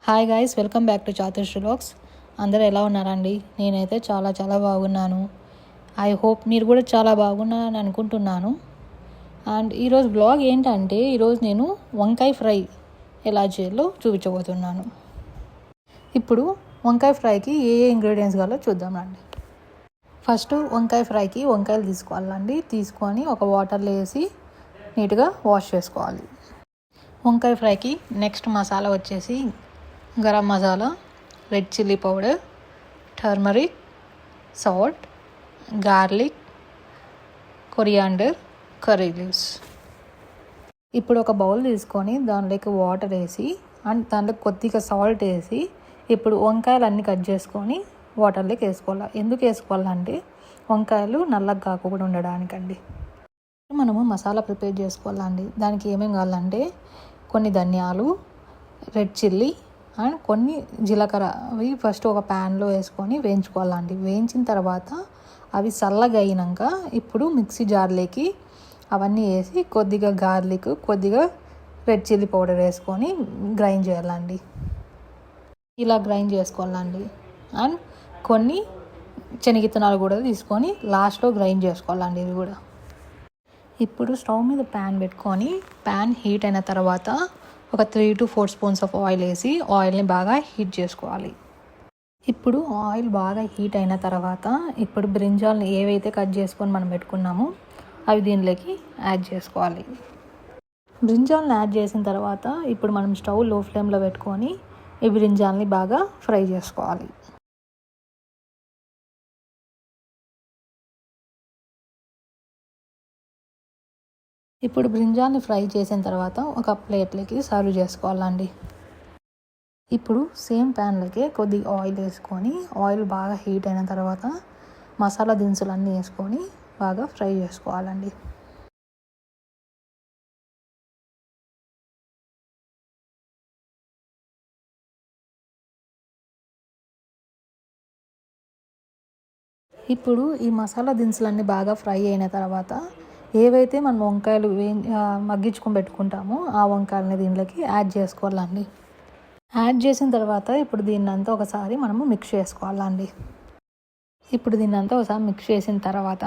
Hi guys, welcome back to Chatushri vlogs. అందరూ ఎలా ఉన్నారండి? నేనైతే చాలా బాగున్నాను. ఐ హోప్ మీరు కూడా చాలా బాగున్నారని అనుకుంటున్నాను. అండ్ ఈరోజు బ్లాగ్ ఏంటంటే, ఈరోజు నేను వంకాయ ఫ్రై ఎలా చేయాలో చూపించబోతున్నాను. ఇప్పుడు వంకాయ ఫ్రైకి ఏ ఇంగ్రీడియంట్స్ కావాలో చూద్దాం రండి. ఫస్ట్ వంకాయ ఫ్రైకి వంకాయలు తీసుకోవాలండి. తీసుకొని ఒక వాటర్లో వేసి నీట్గా వాష్ చేసుకోవాలి. వంకాయ ఫ్రైకి నెక్స్ట్ మసాలా వచ్చేసి garam masala, red chilli powder, turmeric, salt, garlic, coriander, curry leaves. ఇప్పుడు ఒక బౌల్ తీసుకొని దాంట్లోకి వాటర్ వేసి అండ్ దాంట్లో కొద్దిగా సాల్ట్ వేసి ఇప్పుడు వంకాయలు అన్నీ కట్ చేసుకొని వాటర్లోకి వేసుకోవాలి. ఎందుకు వేసుకోవాలంటే వంకాయలు నల్లగా కాకుండా ఉండడానికండి. మనము మసాలా ప్రిపేర్ చేసుకోవాలండి. దానికి ఏమేమి కావాలంటే కొన్ని ధనియాలు, రెడ్ చిల్లీ అండ్ కొన్ని జీలకర్ర. అవి ఫస్ట్ ఒక ప్యాన్లో వేసుకొని వేయించుకోవాలండి. వేయించిన తర్వాత అవి చల్లగా అయినాక ఇప్పుడు మిక్సీ జార్లోకి అవన్నీ వేసి కొద్దిగా గార్లిక్, కొద్దిగా రెడ్ చిల్లీ పౌడర్ వేసుకొని గ్రైండ్ చేయాలండి. ఇలా గ్రైండ్ చేసుకోవాలండి. అండ్ కొన్ని శనగిత్తనాలు కూడా తీసుకొని లాస్ట్లో గ్రైండ్ చేసుకోవాలండి. ఇవి కూడా ఇప్పుడు స్టవ్ మీద ప్యాన్ పెట్టుకొని ప్యాన్ హీట్ అయిన తర్వాత ఒక 3 to 4 స్పూన్స్ ఆఫ్ ఆయిల్ వేసి ఆయిల్ని బాగా హీట్ చేసుకోవాలి. ఇప్పుడు ఆయిల్ బాగా హీట్ అయిన తర్వాత ఇప్పుడు బ్రింజాల్ని ఏవైతే కట్ చేసుకొని మనం పెట్టుకున్నామో అవి దీనిలోకి యాడ్ చేసుకోవాలి. బ్రింజాల్ని యాడ్ చేసిన తర్వాత ఇప్పుడు మనం స్టవ్ లో ఫ్లేమ్లో పెట్టుకొని ఈ బ్రింజాల్ని బాగా ఫ్రై చేసుకోవాలి. ఇప్పుడు బ్రింజాల్ని ఫ్రై చేసిన తర్వాత ఒక ప్లేట్లోకి సర్వ్ చేసుకోవాలండి. ఇప్పుడు సేమ్ ప్యాన్లోకి కొద్దిగా ఆయిల్ వేసుకొని ఆయిల్ బాగా హీట్ అయిన తర్వాత మసాలా దినుసులన్నీ వేసుకొని బాగా ఫ్రై చేసుకోవాలండి. ఇప్పుడు ఈ మసాలా దినుసులన్నీ బాగా ఫ్రై అయిన తర్వాత ఏవైతే మనం వంకాయలు మగ్గించుకొని పెట్టుకుంటామో ఆ వంకాయలని దీనిలోకి యాడ్ చేసుకోవాలండి. యాడ్ చేసిన తర్వాత ఇప్పుడు దీన్నంతా ఒకసారి మనము మిక్స్ చేసుకోవాలండి. ఇప్పుడు దీన్నంతా ఒకసారి మిక్స్ చేసిన తర్వాత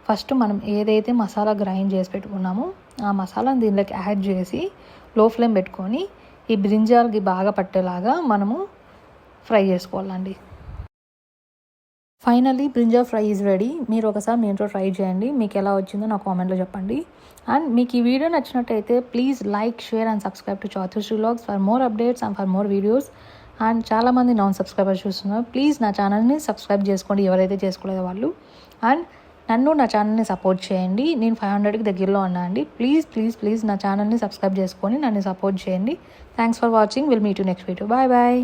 ఫస్ట్ మనం ఏదైతే మసాలా గ్రైండ్ చేసి పెట్టుకున్నామో ఆ మసాలాను దీనిలోకి యాడ్ చేసి లో ఫ్లేమ్ పెట్టుకొని ఈ బ్రింజాల్కి బాగా పట్టేలాగా మనము ఫ్రై చేసుకోవాలండి. Finally brinjal fry is ready. మీరు ఒకసారి మీ ఇంట్లో ట్రై చేయండి. మీకు ఎలా వచ్చిందో నా కామెంట్లో చెప్పండి. అండ్ మీకు ఈ వీడియో నచ్చినట్టయితే please like, share and subscribe to Chatushri vlogs for more updates and for more videos. And చాలామంది నాన్ సబ్స్క్రైబర్స్ చూస్తున్నారు. ప్లీజ్ నా ఛానల్ని సబ్స్క్రైబ్ చేసుకోండి ఎవరైతే చేసుకోలేదో వాళ్ళు. అండ్ నన్ను నా ఛానల్ని సపోర్ట్ చేయండి. నేను 500కి దగ్గరలో ఉన్నా అండి. ప్లీజ్ నా ఛానల్ని సబ్స్క్రైబ్ చేసుకొని నన్ను సపోర్ట్ చేయండి. Thanks for watching. Will meet you next video. Bye.